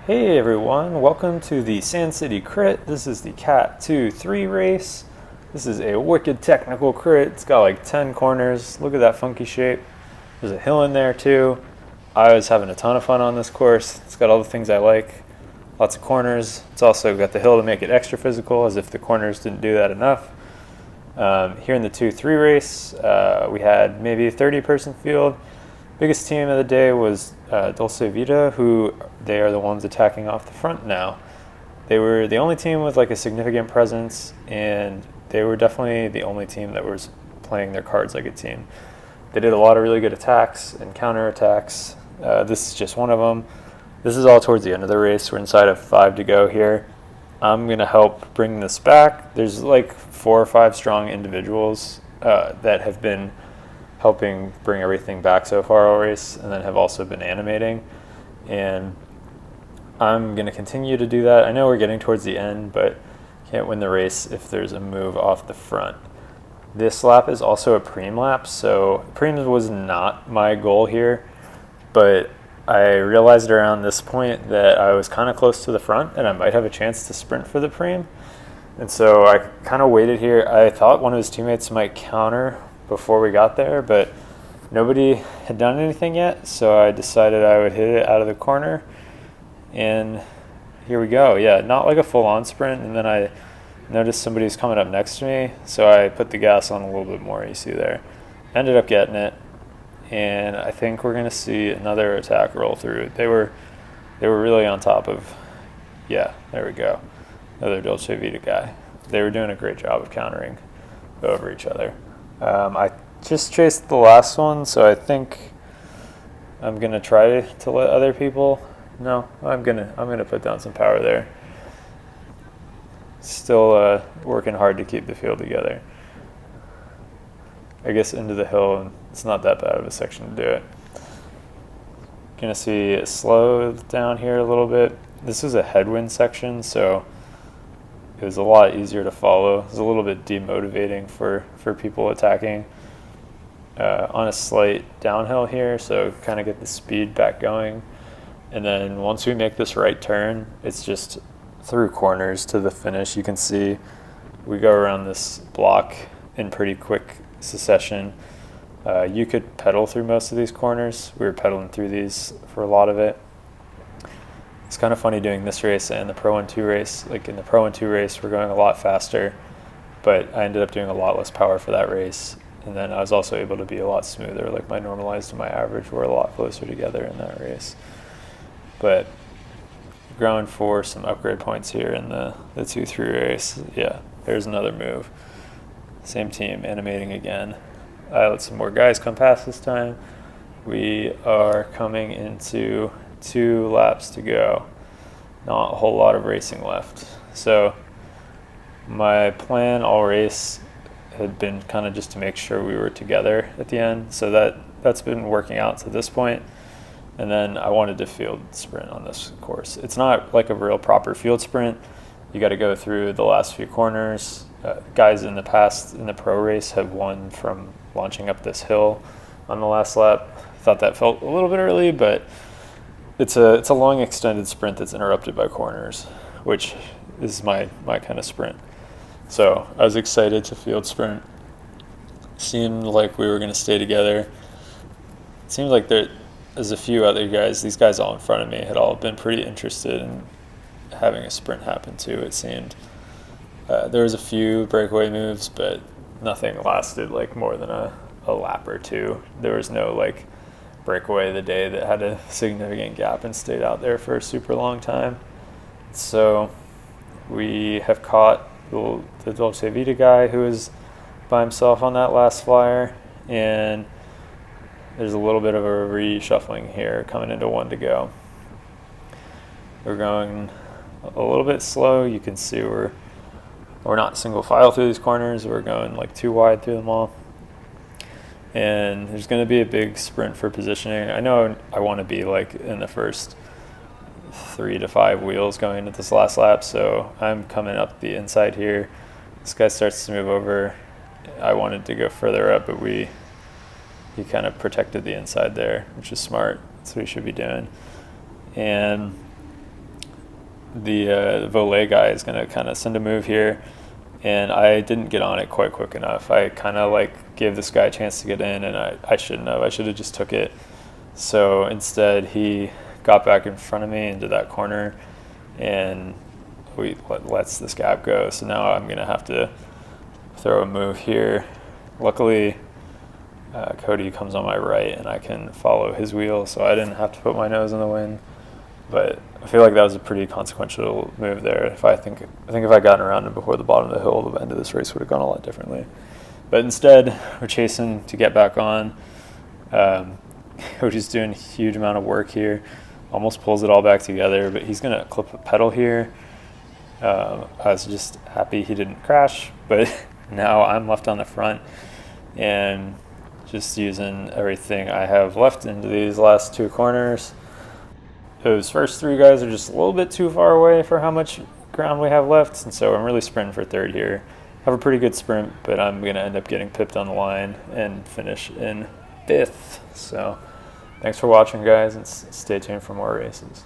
Hey everyone, welcome to the Sand City Crit. This is the Cat 2-3 race. This is a wicked technical crit. It's got like 10 corners. Look at that funky shape. There's a hill in there too. I was having a ton of fun on this course. It's got all the things I like. Lots of corners. It's also got the hill to make it extra physical, as if the corners didn't do that enough. Here in the 2-3 race, we had maybe a 30-person field. Biggest team of the day was Dulce Vita, who they are the ones attacking off the front now. They were the only team with like a significant presence, and they were definitely the only team that was playing their cards like a team. They did a lot of really good attacks and counterattacks. This is just one of them. This is all towards the end of the race. We're inside of 5 to go here. I'm going to help bring this back. There's like 4 or 5 strong individuals that have been helping bring everything back so far all race, and then have also been animating. And I'm going to continue to do that. I know we're getting towards the end, but can't win the race if there's a move off the front. This lap is also a preem lap, so preem was not my goal here, but I realized around this point that I was kind of close to the front and I might have a chance to sprint for the preem. And so I kind of waited here. I thought one of his teammates might counter before we got there, but nobody had done anything yet, so I decided I would hit it out of the corner, and here we go. Yeah, not like a full-on sprint, and then I noticed somebody was coming up next to me, so I put the gas on a little bit more. You see there. Ended up getting it, and I think we're going to see another attack roll through. They were really on top of, yeah, there we go, another Dolce Vita guy. They were doing a great job of countering over each other. I just chased the last one, so I think I'm gonna try to let other people. No, I'm gonna put down some power there. Still working hard to keep the field together. I guess into the hill, and it's not that bad of a section to do it. Gonna see it slow down here a little bit. This is a headwind section, so it was a lot easier to follow. It was a little bit demotivating for people attacking on a slight downhill here, so kind of get the speed back going. And then once we make this right turn, it's just through corners to the finish. You can see we go around this block in pretty quick succession. You could pedal through most of these corners. We were pedaling through these for a lot of it. It's kind of funny doing this race and the Pro 1-2 race. Like in the Pro 1-2 race, we're going a lot faster, but I ended up doing a lot less power for that race. And then I was also able to be a lot smoother. Like my normalized and my average were a lot closer together in that race. But going for some upgrade points here in the 2-3 race. Yeah, there's another move. Same team animating again. I let some more guys come past this time. We are coming into 2 laps to go. Not a whole lot of racing left. So my plan all race had been kind of just to make sure we were together at the end. So that's been working out to this point. And then I wanted to field sprint on this course. It's not like a real proper field sprint. You got to go through the last few corners. Guys in the past in the pro race have won from launching up this hill on the last lap. Thought that felt a little bit early, but it's a long extended sprint that's interrupted by corners, which is my kind of sprint. So I was excited to field sprint. Seemed like we were going to stay together. It seemed like there's a few other guys. These guys all in front of me had all been pretty interested in having a sprint happen too, it seemed. There was a few breakaway moves, but nothing lasted like more than a lap or two. There was no like breakaway of the day that had a significant gap and stayed out there for a super long time. So we have caught the Dolce Vita guy who was by himself on that last flyer, and there's a little bit of a reshuffling here coming into 1 to go. We're going a little bit slow. You can see we're not single file through these corners. We're going like 2 wide through them all. And there's going to be a big sprint for positioning. I know I want to be like in the first 3 to 5 wheels going into this last lap, so I'm coming up the inside here. This guy starts to move over. I wanted to go further up, but he kind of protected the inside there, which is smart. That's what he should be doing. And the Volet guy is going to kind of send a move here, and I didn't get on it quite quick enough. I kind of like gave this guy a chance to get in, and I shouldn't have. I should have just took it. So instead, he got back in front of me into that corner, and we lets this gap go. So now I'm going to have to throw a move here. Luckily, Cody comes on my right, and I can follow his wheel, so I didn't have to put my nose in the wind. But I feel like that was a pretty consequential move there. I think if I gotten around him before the bottom of the hill, the end of this race would have gone a lot differently. But instead, we're chasing to get back on. Cody's doing a huge amount of work here. Almost pulls it all back together, but he's going to clip a pedal here. I was just happy he didn't crash, but now I'm left on the front and just using everything I have left into these last two corners. Those first three guys are just a little bit too far away for how much ground we have left, and so I'm really sprinting for third here. Have a pretty good sprint, but I'm going to end up getting pipped on the line and finish in fifth. So thanks for watching, guys, and stay tuned for more races.